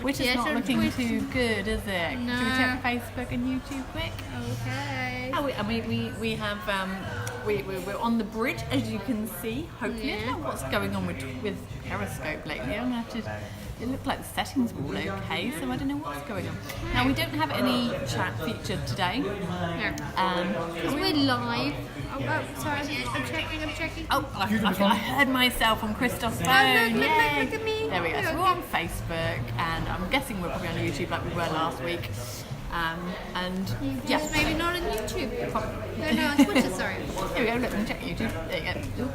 Which is not looking too good, is it? No. Should we check Facebook and YouTube quick? Okay. Oh, we have we're on the bridge, as you can see. Hopefully, I don't know what's going on with Periscope lately. I'm gonna have to. It looked like the settings were all okay, so I don't know what's going on. Now we don't have any chat featured today. Because we're live. Oh, sorry, I'm checking. Oh, I heard myself on Christoph's phone. Look at me. There we go. So we're on Facebook, and I'm guessing we're probably on YouTube like we were last week. And Yes, maybe not on YouTube. No, on Twitter, sorry. Here we go, let me check YouTube. There you go.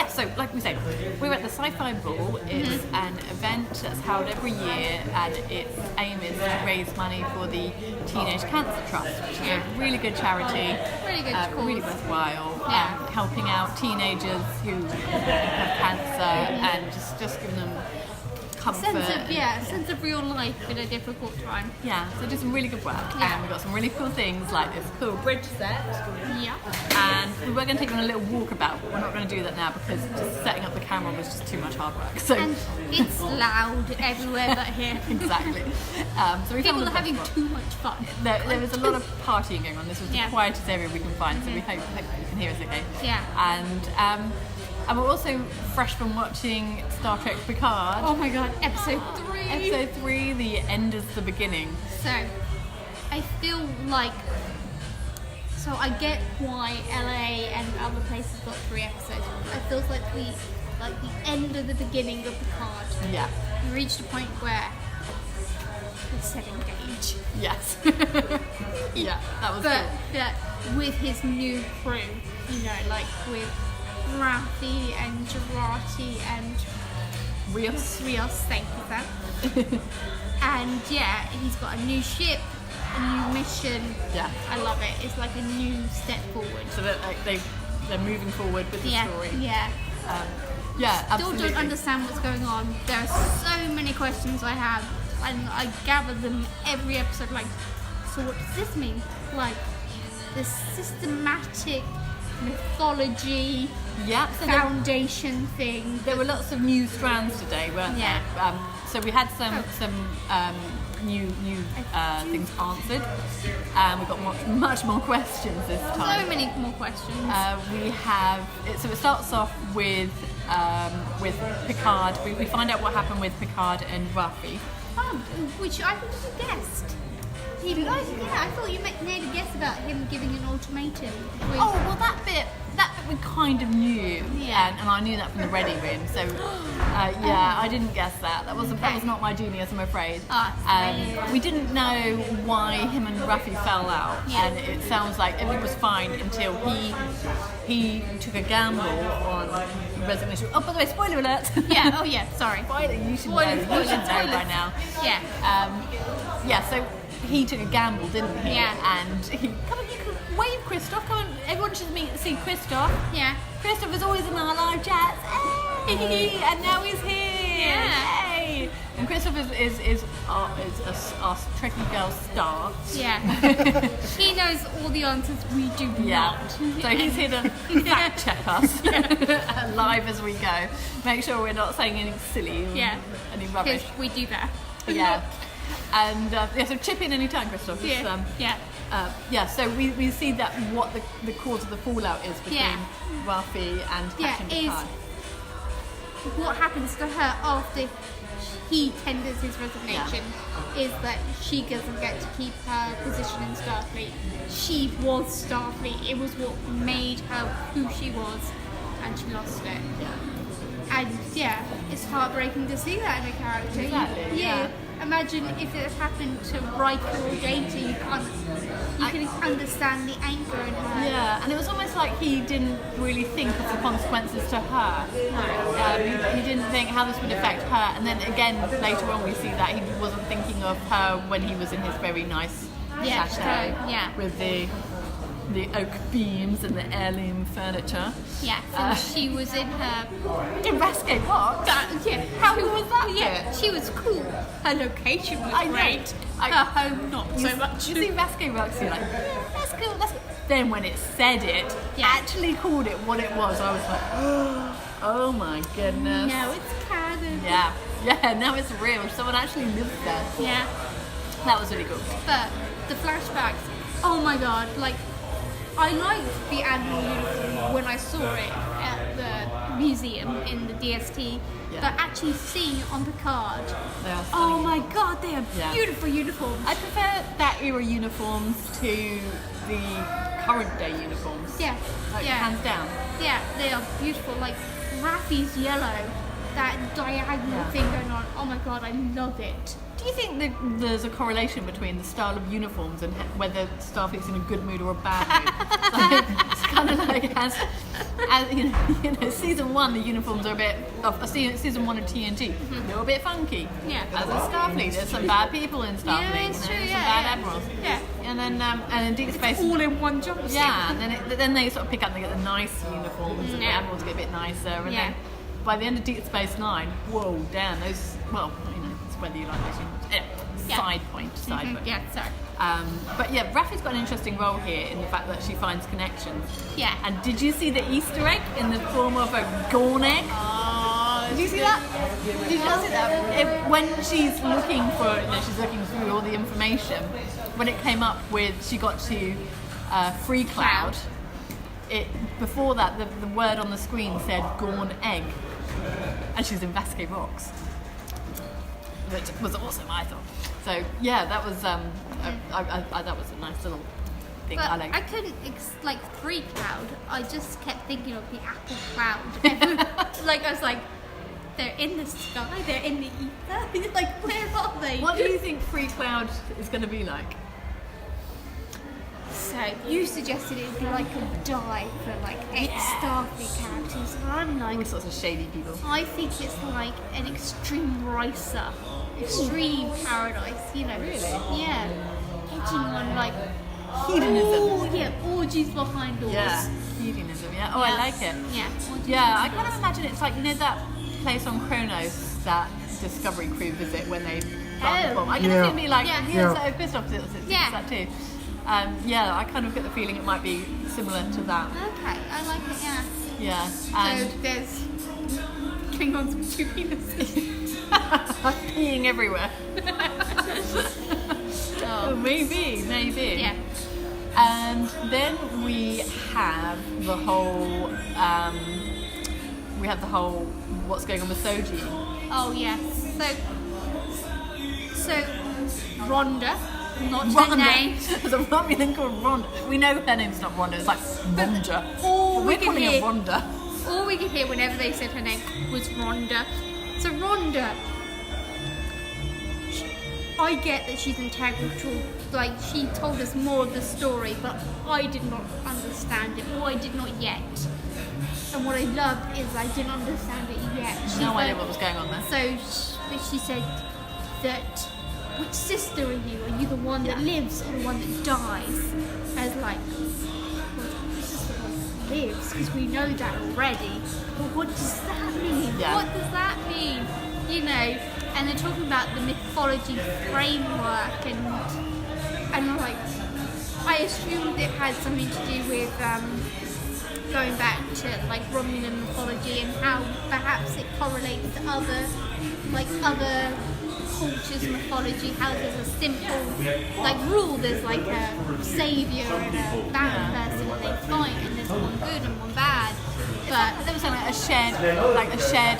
So like we say, we're at the Sci-Fi Ball. It's an event that's held every year, and its aim is to raise money for the Teenage Cancer Trust, which is a really good charity, Really good cause. really worthwhile, Yeah. helping out teenagers who have cancer and just giving them comfort. Sense of real life in a difficult time. Yeah, so do some really good work, Yeah. and we've got some really cool things like this cool bridge set. Yeah. And we were going to take you on a little walkabout, but we're not going to do that now because just setting up the camera was just too much hard work. So And it's loud everywhere but here. exactly. So we People found are having too much fun. there was a lot of partying going on. This was the Yeah. quietest area we can find, so we hope you can hear us okay. Yeah. And we're also fresh from watching Star Trek Picard. Oh my god, episode 3. Episode 3, the end is the beginning. So, I feel like... So I get why LA and other places got 3 episodes. It feels like the end of the beginning of Picard. Yeah. We reached a point where we said engage. Yes. Yeah, that was But cool. with his new crew, like with Raffi and Girardi and Rios. thank you, Sam. And yeah, he's got a new ship, a new mission. Yeah. I love it. It's like a new step forward. So that they're moving forward with the story. Yeah. Yeah, Still absolutely. don't understand what's going on. There are so many questions I have, and I gather them every episode. Like, so what does this mean? Like, the systematic mythology Yeah, so foundation thing. there were lots of new strands today, weren't Yeah. there? So we had some new things answered, and we've got much more questions this time. So many more questions. We have so it starts off with Picard. We find out what happened with Picard and Raffi. Which I would have guessed. I thought you made a guess about him giving an ultimatum. Oh well, that bit we kind of knew, Yeah. and I knew that from the ready room. So I didn't guess that. That was not my genius, I'm afraid. We didn't know why him and Raffi fell out, Yeah. and it sounds like everything was fine until he took a gamble on resignation. Oh, by the way, spoiler alert! Yeah. Oh yeah. Sorry. Spoiler, you should Spoilers, know. You should spoilers, know by now. Yeah. So he took a gamble, didn't he? Yeah. And come on, you can wave Christoph. Come on, everyone should see Christoph. Yeah. Christoph is always in our live chats. Hey! And now he's here. Yeah. Hey! And Christoph is our Trekkie girl star. Yeah. He knows all the answers we do Yeah. not. So he's here to fact check us live as we go. Make sure we're not saying anything silly or Yeah. any rubbish. Because we do that. Yeah. And so chip in any time, Christoph. It's, Yeah. So we see that what the cause of the fallout is between Yeah. Raffi and Captain Picard. What happens to her after he tenders his resignation is that she doesn't get to keep her position in Starfleet. She was Starfleet. It was what made her who she was, and she lost it. Yeah. And yeah, it's heartbreaking to see that in a character. Exactly, yeah. Imagine if it happened to Riker or Data, you can understand the anger in her. Yeah, and it was almost like he didn't really think of the consequences to her. No. He didn't think how this would affect her, and then again later on we see that he wasn't thinking of her when he was in his very nice chateau with the oak beams and the heirloom furniture. Yeah, so she was in her... In Rascade Box? How cool was that? Yeah, she was cool. Her location was great. Her home, not so much. You see Rascade Box, you're like, that's cool, that's cool. Then when it said it, actually called it what it was, I was like, oh my goodness. No, it's canon. Yeah. Yeah, now it's real. Someone actually lives there. Yeah. That was really cool. But the flashbacks, oh my god, like, I liked the Admiral uniform when I saw it at the museum in the DST, Yeah. but actually seeing it on Picard, They are oh stunning. my god, they are Yeah. beautiful uniforms. I prefer that era uniforms to the current day uniforms. Yeah, Like, yeah. hands down. Yeah, they are beautiful. Like Raffi's yellow, that diagonal Yeah. thing going on. Oh my god, I love it. Do you think that there's a correlation between the style of uniforms and whether Starfleet's in a good mood or a bad mood? Like, it's kind of like as you know, season 1 the uniforms are a bit of season 1 of TNG, a little bit funky. Yeah. As in Starfleet, there's some bad people in Starfleet. Yeah, it's true, There's yeah, some bad yeah. admirals. Yeah. And in Deep Space. All in one job. Yeah, and then they sort of pick up and they get the nice uniforms, and the Yeah. admirals get a bit nicer, and Yeah. then by the end of Deep Space Nine, whoa, damn, those, well, you know, it's whether you like those uniforms. Anyway, Yeah. side point. Yeah, sorry. But yeah, Raffi's got an interesting role here in the fact that she finds connections. Yeah. And did you see the Easter egg in the form of a Gorn egg? Oh, Did you see that? Did you not see that? When she's looking for, you know, she's looking through all the information, when it came up with, she got to Free Cloud, before that, the word on the screen said Gorn egg. And she's in Vasquez Rocks. Which was awesome, I thought. So, yeah, that was, that was a nice little thing. But I like. I couldn't, like, Free Cloud, I just kept thinking of the Apple Cloud. Like, I was like, they're in the sky, they're in the ether. Like, where are they? What do you think Free Cloud is going to be like? So, you suggested it would be like a dive for, like, ex-Starfleet characters. And I'm All like, sorts of shady people. I think it's like an extreme racer, extreme paradise, you know. Really? Yeah. Edging on, like, Hedonism. Orgies behind doors. Yeah, hedonism, yeah. Oh, I like it. Yeah. orgies Yeah, I behind kind of doors. imagine it's like, you know, that place on Kronos that Discovery crew visit when they start the Oh. bomb. I can Yeah. see it be like, Yeah. yeah, so pissed off it's Yeah. that too. Yeah, I kind of get the feeling it might be similar to that. Okay, I like it, yeah. Yeah, So and there's Klingons with 2 penises. peeing everywhere. Oh. Maybe. Yeah. And then we have the whole, what's going on with Soji. Oh, yes. So Rhonda, not her Rhonda. name. There's a Romulan called Rhonda. We know her name's not Rhonda, it's like Rhonda. all we We're could calling her hear- Rhonda. All we could hear whenever they said her name was Rhonda. So Rhonda, I get that she's integral, like she told us more of the story, but I did not understand it, or I did not yet. And what I loved is I didn't understand it yet. No idea what was going on there. So she said that, which sister are you? Are you the one that lives or the one that dies? I was like, well, this is the one that lives, because we know that already. But what does that mean? Yeah. What does that mean? You know, and they're talking about the mythology framework, and I'm like, I assumed it had something to do with going back to like Romulan mythology and how perhaps it correlates to other cultures' mythology, how there's a simple like rule, there's like a saviour and a bad person and they fight, and there's one good and one bad. But There was something like a shared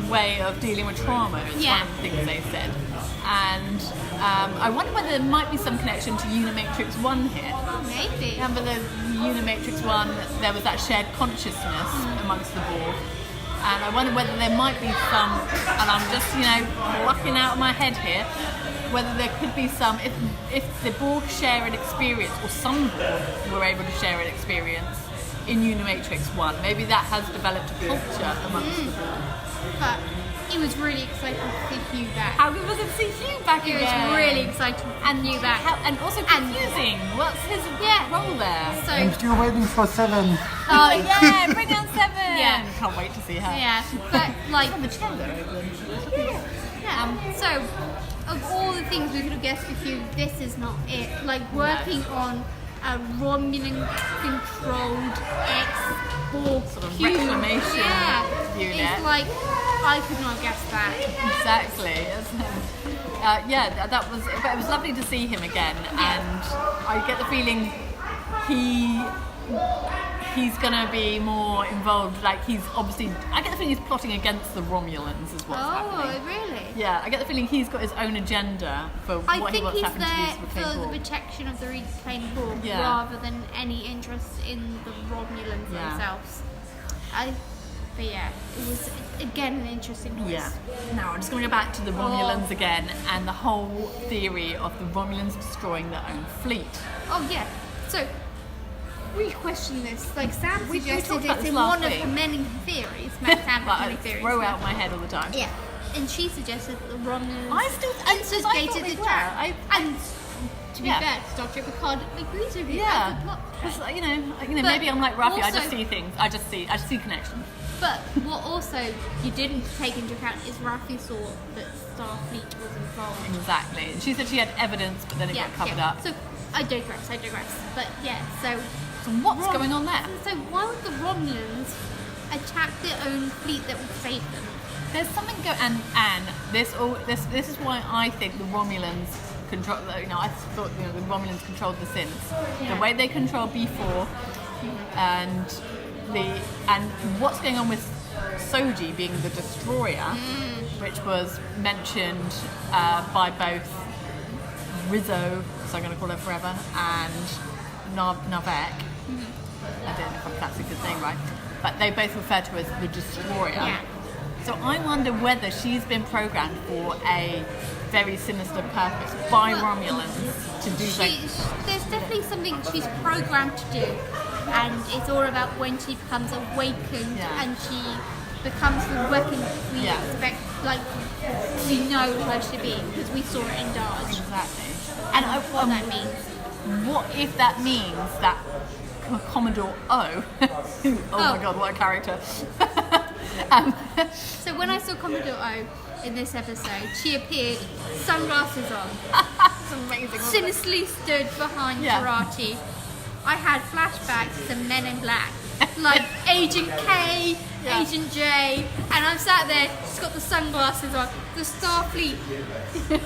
way of dealing with trauma is Yeah. one of the things they said. And I wonder whether there might be some connection to Unimatrix 1 here. maybe. Remember the Unimatrix 1, there was that shared consciousness amongst the Borg. And I wonder whether there might be some, and I'm just, plucking out of my head here, whether there could be some, if the Borg share an experience, or some Borg were able to share an experience in Unimatrix 1, maybe that has developed a culture amongst the Borg. But it was really exciting to see Hugh back. How good was it to see Hugh back It again? was really exciting to see Hugh back. And also confusing. What's his role there? I'm So, still waiting for 7. Oh yeah, bring on 7. Yeah. Can't wait to see her. yeah, but like, The cello open. so of all the things we could have guessed with Hugh, this is not it. Like working on a Romulan-controlled ex-Borg Sort of Hugh, reclamation yeah, unit. it's like I could not guess that. Exactly. That was. But it was lovely to see him again, and I get the feeling he's gonna be more involved. Like I get the feeling he's plotting against the Romulans is what's happening. Oh, really? Yeah, I get the feeling he's got his own agenda for what he wants he's happened to there these for reclaimed the Borg. protection of the reclaimed Borg rather than any interest in the Romulans themselves. But yeah, it was again an interesting choice. Yeah. Now I'm just going to go back to the Romulans again and the whole theory of the Romulans destroying their own fleet. Oh yeah. So we question this. Like Sam We suggested talked about it's this in last one of week. the many theories. Sam has many I theories. throw out my head all the time. Yeah. And she suggested that the Romulans I thought instigated they the were. attack. And to be Yeah. fair, Star Trek Picard agrees with you. Yeah. As a plot. Because, you know, But maybe I'm like Rafi. I just also- see things. I just see connections. But what also you didn't take into account is Rafi saw that Starfleet was involved. Exactly. And she said she had evidence, but then it got covered up. So I digress. But yeah, so What's going on there? So why would the Romulans attack their own fleet that would save them? There's something this is why I think the Romulans control. You know, I thought the Romulans controlled the synths. The way they control B4, and what's going on with Soji being the destroyer, which was mentioned by both Rizzo, so I'm going to call her forever, and Navek. I don't know if that's a good name, right? But they both refer to her as the destroyer. Yeah. So I wonder whether she's been programmed for a very sinister purpose by Romulans to do There's definitely something she's programmed to do, and it's all about when she becomes awakened and she becomes the weapon we expect, like we know her to be, because we saw it in Daj. Exactly. And what that means. What if that means that Commodore O? My God, what a character! So when I saw Commodore O in this episode, she appeared, sunglasses on. It's amazing. Sinisterly stood behind Jurati. I had flashbacks to Men in Black, like Agent K, Agent J, and I'm sat there, she's got the sunglasses on, the Starfleet,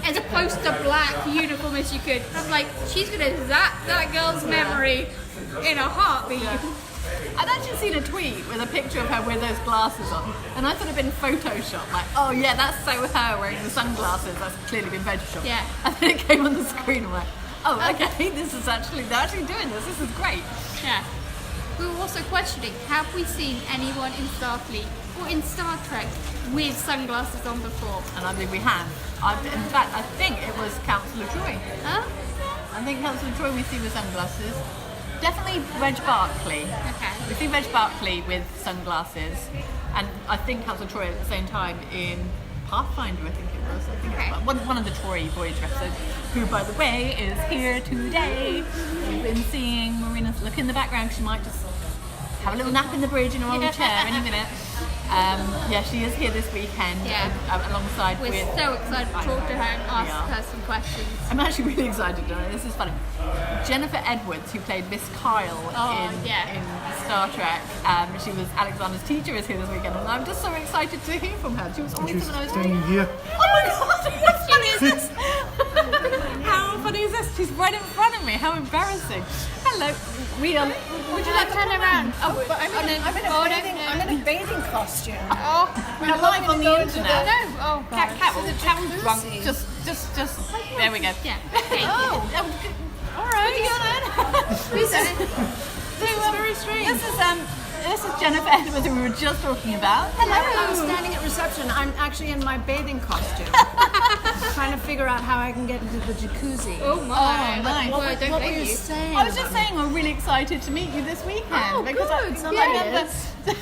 as opposed to black uniform as you could. I'm like, she's gonna zap that girl's memory in a heartbeat. I'd actually seen a tweet with a picture of her with those glasses on, and I thought it'd been photoshopped. Like, oh yeah, that's so her wearing the sunglasses. That's clearly been photoshopped. Yeah. And then it came on the screen. I'm like, oh, okay, they're actually doing this. This is great. Yeah. We were also questioning, have we seen anyone in Starfleet or in Star Trek with sunglasses on before? And I think we have. In fact, I think it was Councillor Troy. Huh? I think Councillor Troy we see with sunglasses. Definitely Reg Barclay. Okay. We see Reg Barclay with sunglasses, and I think Councillor Troy at the same time in Pathfinder, I think it was. I think it was one of the Troy Voyager episodes, who, by the way, is here today. We've been seeing Marina's look in the background. She might just have a little nap in the bridge in her old chair any minute. She is here this weekend alongside We're with... so excited to talk to her and ask her some questions. I'm actually really excited to know. This is funny. Jennifer Edwards, who played Miss Kyle in Star Trek, she was Alexander's teacher, is here this weekend, and I'm just so excited to hear from her. She was always someone I was doing. Here. Oh my God! How funny is this? How funny is this? She's right in front of me. How embarrassing! Hello. Would you like to turn around? Oh, but I'm in a bathing costume. we're live on the internet. No, oh God. Cat was drunk. Just. There we go. Yeah. Okay. All right. Who's it? Very strange. This is Jennifer Edwards, who we were just talking about. I'm standing at reception. I'm actually in my bathing costume. Trying to figure out how I can get into the jacuzzi. Oh my. Oh, nice. Well, don't What were blame you you. saying? I was just saying we're really excited to meet you this weekend. Oh, because good.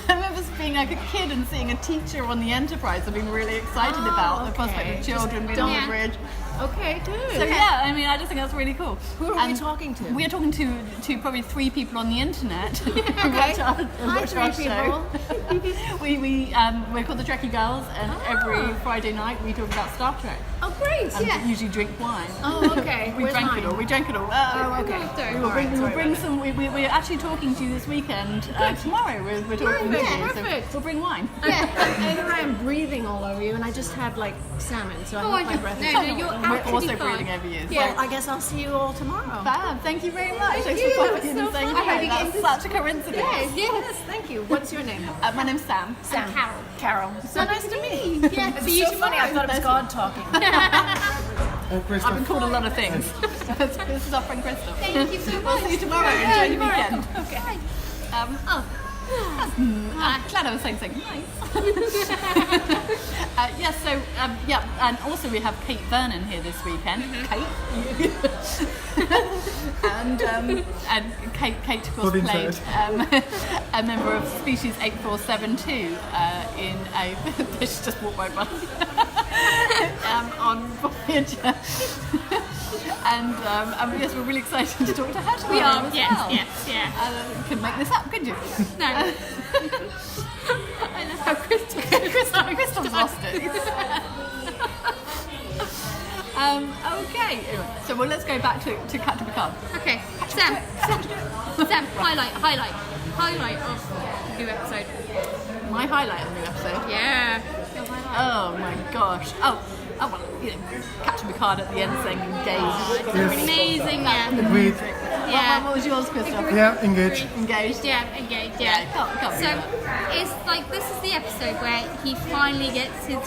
I remember being like a kid and seeing a teacher on the Enterprise and being really excited about the prospect of children being on the bridge. Okay, good. So yeah, I mean, I just think that's really cool. Who are we talking to? We are talking to probably 3 people on the internet who Okay. watch our show. We're called the Trekkie Girls, and every Friday night we talk about Star Trek. Oh, great. And usually drink wine. Oh, okay. We Where's drank mine? it all. We drank it all. Oh, okay. We will bring some. We're actually talking to you this weekend. Tomorrow we're talking talking to yeah. you. So Perfect. we'll bring wine. Yeah. Either I am breathing all over you, and I just had like salmon, so I Oh, hope I my don't- breath no, is. no, you're We're absolutely also fine. breathing over you. Yeah. Well, I guess I'll see you all tomorrow. Fab, thank you very much. Thanks you, for that popping in was and so saying fun. I hi. hope you get That's into- such a coincidence. Yes, Yes, thank you. What's your name? My name's Sam. And Carol. Carol. So nice to meet you. Yeah, It's see you so funny. I tomorrow. thought it was God talking. I've been called a lot of things. This is our friend Crystal. Thank you so much. We'll see you tomorrow. Yeah, Enjoy your tomorrow. weekend. Okay. Glad I was saying something nice. And also we have Kate Vernon here this weekend. Kate. and Kate of course Put played inside. a member of Species 8472 in a. She just walked right by. On Voyager. And yes, we're really excited to talk to her tomorrow. We are. as Yes, well. yes. You couldn't make this up, could you? No. I love how Crystal's lost it. Okay, anyway, so let's go back to Captain Picard. Okay. Sam, highlight of the new episode. My highlight of the new episode. Yeah. Oh my gosh. Oh well, you know, Captain Picard at the end saying engaged. Yes. Amazing, yeah. Agreed. Yeah. What was yours, Crystal? Yeah, engaged. Engaged. Yeah, engaged, yeah. Can't So it's like this is the episode where he finally gets his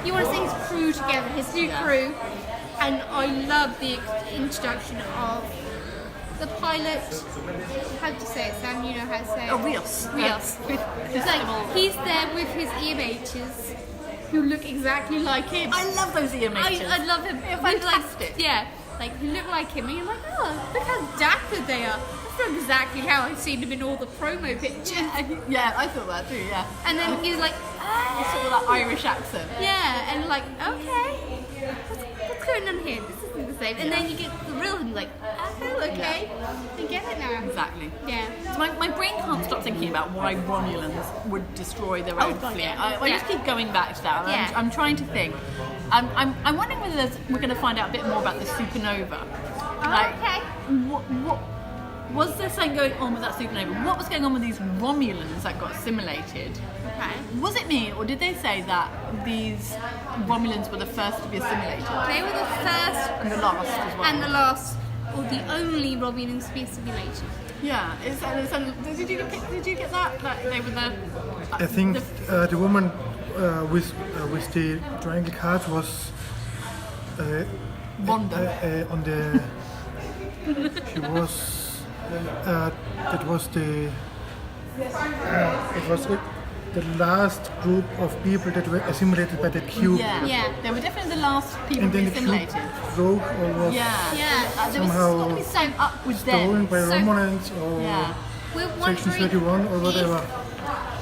you want to say his crew together, his new crew, and I love the introduction of the pilot. How do you say it, Sam? You know how to say it. Rios. Rios. It's like he's there with his EMHs, who look exactly like him. I love those EMHs. I love him. They're Like, fantastic. like who look like him, and you're like, oh, look how dapper they are. That's not exactly how I've seen him in all the promo pictures. Yeah, I thought that too. Yeah. And then he's like, It's sort of that Irish accent. yeah, and like, okay, what's going on here? This isn't the same. And then you get the real him, like, oh, okay, I get it now. Exactly. Yeah. So my brain can't stop thinking about why Romulans would destroy their own God, fleet. yeah. I just keep going back to that. Yeah. I'm trying to think. I'm wondering whether we're going to find out a bit more about the supernova. Okay. What was there something going on with that supernova? What was going on with these Romulans that got assimilated? Okay. Was it me, or did they say that these Romulans were the first to be assimilated? They were the first And the last as well. and the last, or the only Romulans to be assimilated. Yeah. Did you get that? That they were the. I think the woman with the triangle cards was Wanda. on the. She was. That was the. It was the last group of people that were assimilated by the cube. Yeah. Yeah. They were definitely the last people And to then be the cube assimilated. broke or was Yeah. Yeah. There was Somehow got to be something up with stolen them. by So- Romulans or Yeah. We're Section wondering 31 or whatever.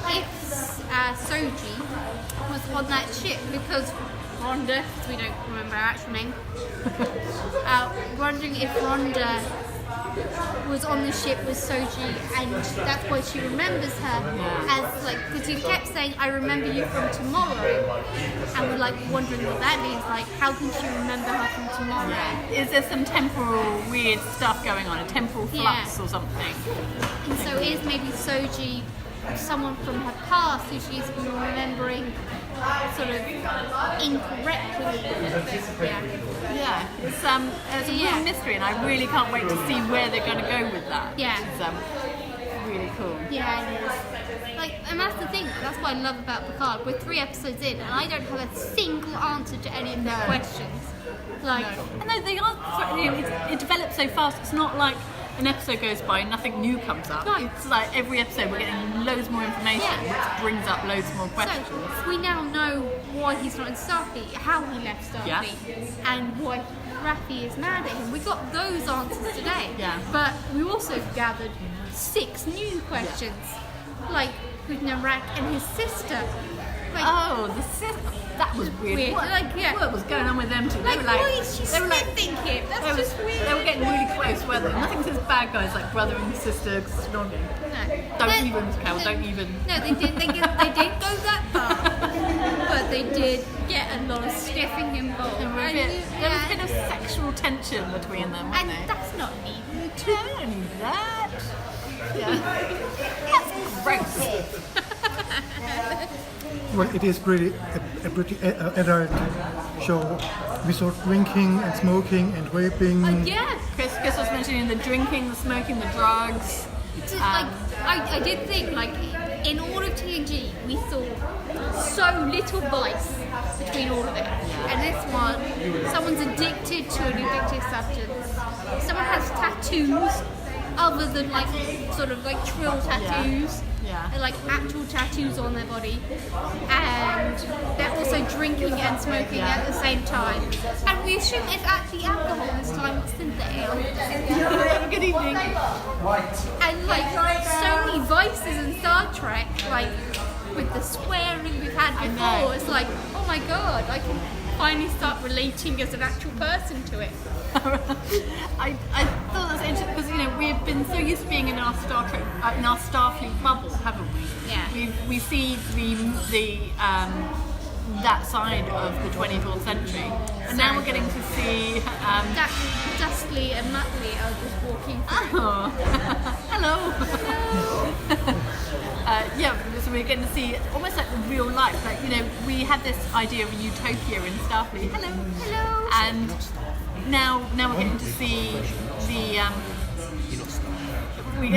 if Soji was on that ship, because Rhonda, because we don't remember her actual name, wondering if Rhonda was on the ship with Soji, and that's why she remembers her as like, because he kept saying, I remember you from tomorrow, and we're like wondering what that means, like how can she remember her from tomorrow? Is there some temporal weird stuff going on? A temporal flux Yeah. or something? And so is maybe Soji someone from her past who she's been remembering sort of incorrectly? Yeah. Yeah. It's a Yeah. real mystery, and I really can't wait to see where they're going to go with that. Yeah. It's really cool. Yeah, it is. Like, and that's the thing. That's what I love about Picard. We're 3 episodes in, and I don't have a single answer to any of their questions. Like, And they are, you know, it develops so fast. It's not like an episode goes by and nothing new comes up. No. It's like every episode we're getting loads more information, Yeah. which brings up loads more questions. so we now know why he's not in Starfleet, how he left Starfleet, and why Raffi is mad at him. We got those answers today. Yeah. But we also gathered 6 new questions, like with Narak and his sister. Like, Oh, the sister. That was weird. What, Like, yeah. what was going on with them two? like, why is she they were like, sniffing him? That's they were, just weird. they were getting really close, weren't they? Nothing says bad guys like brother and sister snogging. No. Don't They- even, Cal, no, don't even. No, they did. They didn't go that far, but they did get a lot of sniffing involved. There was a bit of sexual tension between them, wasn't and there? that's not needed. Don't need that. That's gross. Well, it is pretty a pretty adult show. We saw drinking and smoking and raping. Yeah. Chris was mentioning the drinking, the smoking, the drugs. I did think, like, in all of TNG, we saw so little vice between all of it. And this one, someone's addicted to an addictive substance. Someone has tattoos other than, like, sort of, like, trill tattoos. Yeah. They're, like, actual tattoos on their body. And they're also drinking and smoking at the same time. And we assume it's actually alcohol this time. It's the ale. Have a good evening. And like so many vices in Star Trek, like with the swearing we've had I know. before, it's like, oh my god, I can finally start relating as an actual person to it. I thought that was interesting because we've been so used to being in our Star Trek, in our Starfleet bubble, haven't we? Yeah. We see the that side of the 24th century, and now we're getting to see. Dustly and Muttley are just walking through. Oh, hello. So we're getting to see almost like the real life. Like we had this idea of a utopia in Starfleet. Hello. And now we're getting to see the we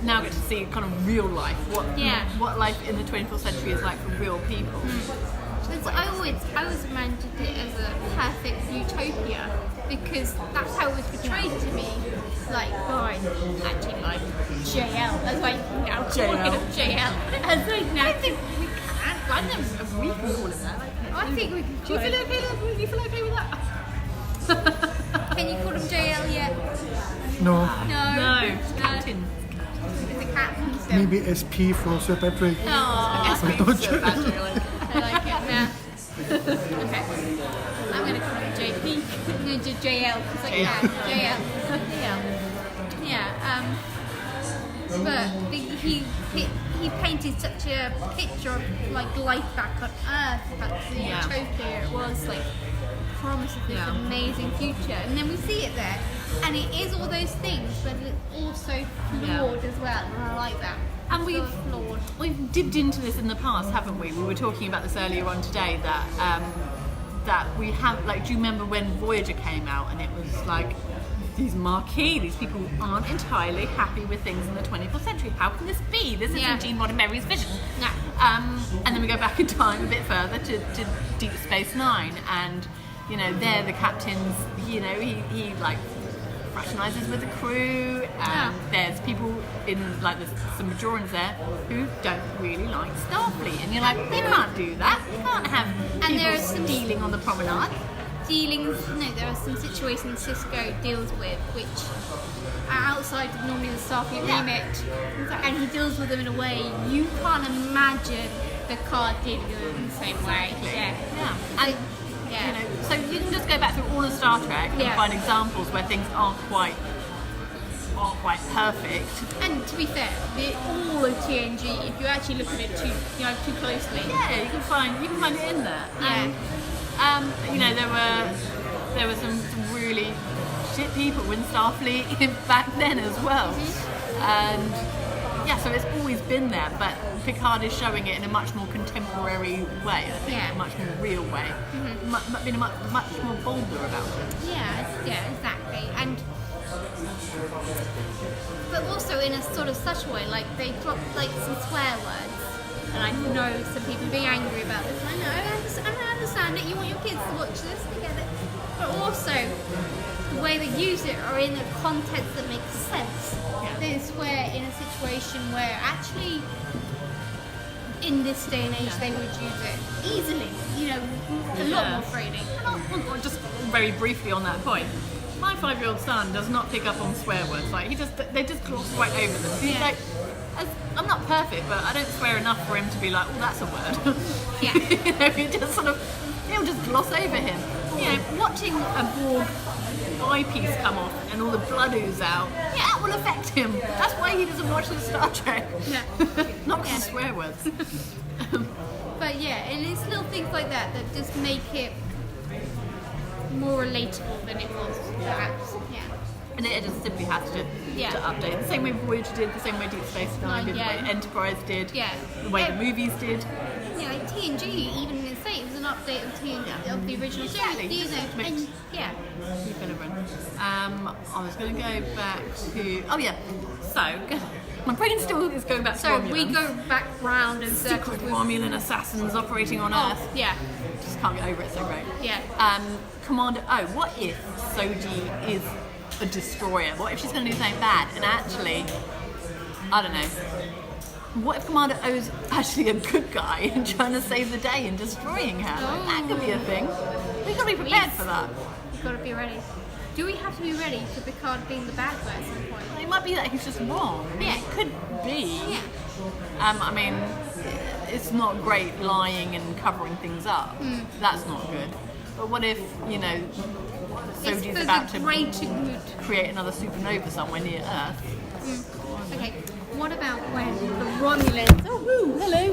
now get to see kind of real life. What life in the 24th century is like for real people. I always imagined it as a perfect utopia because that's how it was portrayed to me. Like by actually like JL as like now talking of JL as like now. I think we can. I never we can call it that. I think we can. Do you feel okay with that? Can you call him JL yet? No, No. Captain. It's a captain still. maybe SP for Sir Patrick. Oh, I like it. Yeah. Okay. I'm gonna call him JP. I'm gonna do JL because I can. JL. Yeah. But he painted such a picture of like life back on Earth, that's the utopia it was, like promise of this amazing future, and then we see it there, and it is all those things, but it's also flawed as well, and I like that. And flawed. we've dipped into this in the past, haven't we? We were talking about this earlier on today that we have, like, do you remember when Voyager came out and it was like these people aren't entirely happy with things in the 24th century. How can this be? This isn't Gene Roddenberry's vision. No. And then we go back in time a bit further to Deep Space Nine, and there the captain's, he like fraternizes with the crew, and there's people in, like, there's some Majorans there who don't really like Starfleet, and you're like, you can't do that. You can't have people stealing on the promenade. There are some situations Cisco deals with which are outside of normally the Starfleet remit, and he deals with them in a way you can't imagine Picard dealing with them in the same way. So you can just go back through all of Star Trek and find examples where things aren't quite perfect. And to be fair, all of TNG, if you actually look at it too closely, you can find it in there. And, there were some really shit people in Starfleet back then as well. And so it's always been there, but Picard is showing it in a much more contemporary way, I think, a much more real way, being much more bolder about it. Yeah, exactly. And but also in a sort of subtle way, like they drop like some swear words, and I know some people being angry about this. I understand it. You want your kids to watch this, I get it. But also the way they use it are in a context that makes sense. They swear in a situation where actually in this day and age they would use it easily, a lot more freely. And just very briefly on that point, my 5-year-old son does not pick up on swear words. Like they just gloss right over them. He's like, I'm not perfect, but I don't swear enough for him to be like, oh, that's a word. He'll just gloss over him. Watching a Borg eyepiece come off and all the blood ooze out, that will affect him. That's why he doesn't watch the Star Trek. Not because of swear words. But and it's little things like that that just make it more relatable than it was, perhaps. Yeah. And it just simply has to Yeah. update. The same way Voyager did, the same way Deep Space Nine did, Yeah. the way Enterprise did, Yeah. the way the movies did. Yeah, like TNG, even in the States, it was an update of TNG, of the original Exactly. series. You know, Just and yeah. Keep it around. I was going to go back to. Oh yeah. So my brain still is going back to So Romulans. we go back round and Secret circles with. Romulan assassins operating on Oh, Earth. yeah, Just can't get over it. So great. yeah. Commander O. What if Soji is a destroyer? What if she's going to do something bad? And actually, I don't know. What if Commander O's actually a good guy and trying to save the day and destroying her? That could be a thing. We've got to be prepared for that. You've got to be ready. Do we have to be ready for Picard being the bad guy at some point? It might be that he's just wrong. I mean, Yeah. it could be. Yeah. I mean, it's not great lying and covering things up. That's not good. But what if, you know, It's Soji's for about the to greater good. create another supernova somewhere near Earth? Okay, what about when the Romulans... Oh, woo, hello.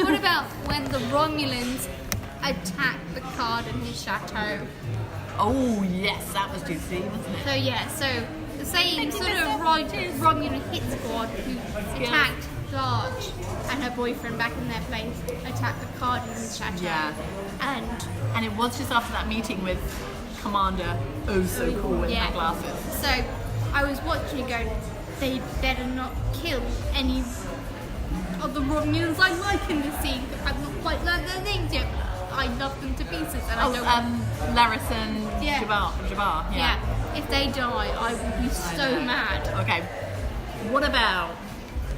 What about when the Romulans attack Picard and his chateau? Oh, yes, that was juicy, wasn't it? So yeah, so the same sort of Romulan hit squad who attacked Darch and her boyfriend back in their place, attacked Picard and his chateau. Yeah. And And it was just after that meeting with Commander Oh So Cool with yeah. her glasses. So I was watching it going, they better not kill any of the Romulans I like in this scene. I've not quite learned their names yet. I love them to pieces, and I don't want. Laris and Yeah. Jabbar. Yeah, if they die, I will be so mad. Okay. What about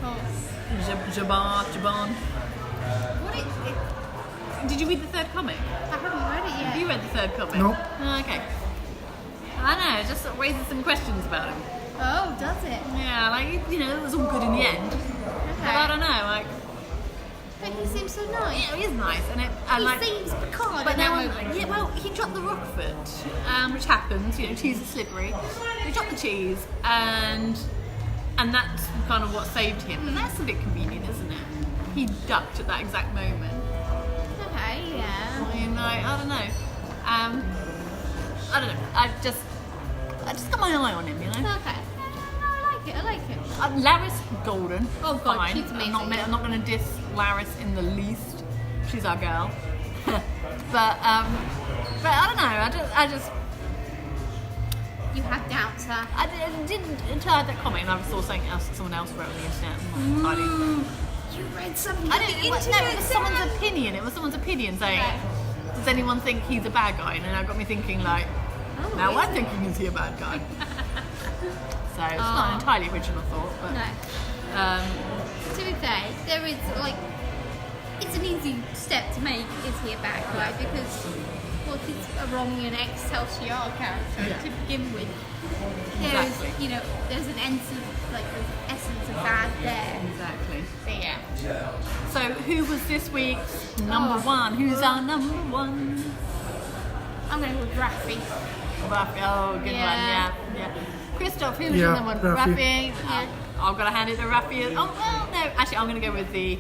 Oh. Jabbar? What Did you read the third comic? I haven't read it yet. Have you read the third comic? No. Oh, okay. I don't know, it just raises some questions about him. Oh, does it? Yeah, like, you know, it was all good in the end. But I don't know, like, But he seems so nice. yeah, he is nice. And He like, seems Picard but in now, that moment. yeah, well, he dropped the rock foot, which happens, you know, cheese is slippery. He dropped the cheese, and that's kind of what saved him. And that's a bit convenient, isn't it? He ducked at that exact moment. Okay, yeah. I mean, like, I don't know. I don't know. I just got my eye on him, you know. Okay. I like it. Laris Golden. Oh, God, fine. she's amazing. I'm not going to diss Laris in the least. She's our girl. but I don't know. I just You have doubts, huh? I didn't until I had that comment and I saw something else that someone else wrote on the internet. I'm not entirely- You read something I on the didn't. No, internet. it was someone's opinion. It was someone's opinion saying, Okay. "Does anyone think he's a bad guy?" And then that got me thinking, like, Oh, now is I'm it? thinking, is he a bad guy? So it's not an entirely original thought, but No. um, To be fair, there is like, it's an easy step to make. Is he a bad guy? Because, well, he's a Romulan ex-Celestial character Yeah. to begin with. There's, Exactly. you know, there's an essence of bad there. exactly. But yeah. So who was this week's number one? Who's our number one? I'm going to go with Raffi. Rafi. Oh, good Yeah. one. Yeah, yeah. Christoph, who was Yeah, your number one? Raffi. Raffi. I'm gonna hand it to Raffi. Oh well, no. Actually, I'm gonna go with the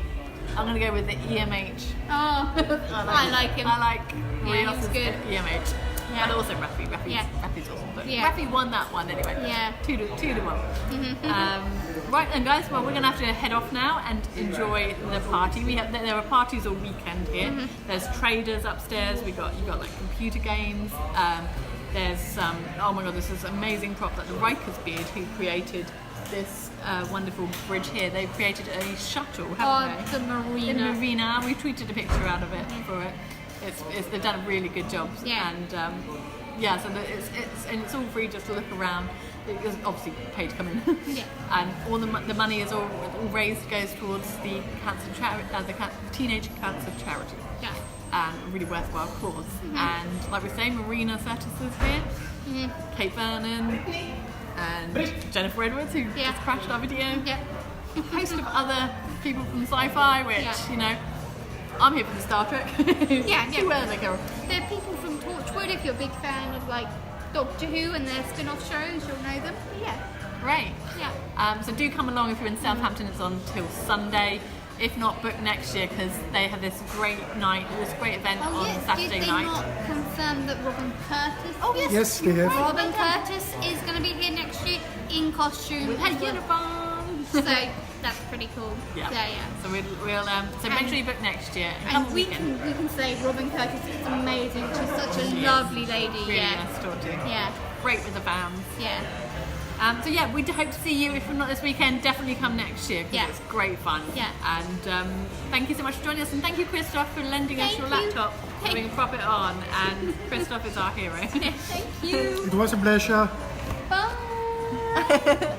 EMH. Oh, I like him. I like Yeah, Rios' he's good. EMH. Yeah. And also Raffi's Yeah. awesome. But Yeah. Raffi won that one anyway. Yeah. 2-1. Right then, guys. Well, we're gonna have to head off now and enjoy the party. There are parties all weekend here. There's traders upstairs. You got like computer games. There's oh my god, this is amazing prop that the Riker's Beard who created this wonderful bridge here. They created a shuttle, haven't they? the marina. In the marina. We tweeted a picture out of it for it. They've done a really good job. Yeah. And yeah, so it's all free just to look around. It's obviously paid to come in. Yeah. And all the money is all raised goes towards the cancer the teenage cancer charity. Yeah. A really worthwhile cause. And like we say, Marina Sertis is here, Kate Vernon, and Jennifer Edwards, who Yeah. just crashed our video. Yep. A host of other people from Sci-Fi, which, Yeah. you know, I'm here from Star Trek. Yeah. Too early, Carol. There are people from Torchwood. If you're a big fan of like Doctor Who and their spin-off shows, you'll know them. But yeah. Great. Yeah. So do come along if you're in Southampton. It's on till Sunday. If not, book next year because they have this great event Oh, on yeah. Saturday Did they night. not confirm that Robin Curtis? Oh, yes. Yes, they have. Robin Curtis is going to be here next year in costume. With as her well. uniform. So that's pretty cool. Yeah. Yeah. So we'll so make sure you book next year. And we can say Robin Curtis is amazing. She's such a lovely lady. Really Yeah. nice to talk to. Yeah. Great with the fans. Yeah. So yeah, we hope to see you. If not this weekend, definitely come next year because Yeah. it's great fun. Yeah. And thank you so much for joining us, and thank you, Christoph, for lending us Thank your you. laptop so we can prop it on. And Christoph is our hero. Thank you. It was a pleasure. Bye.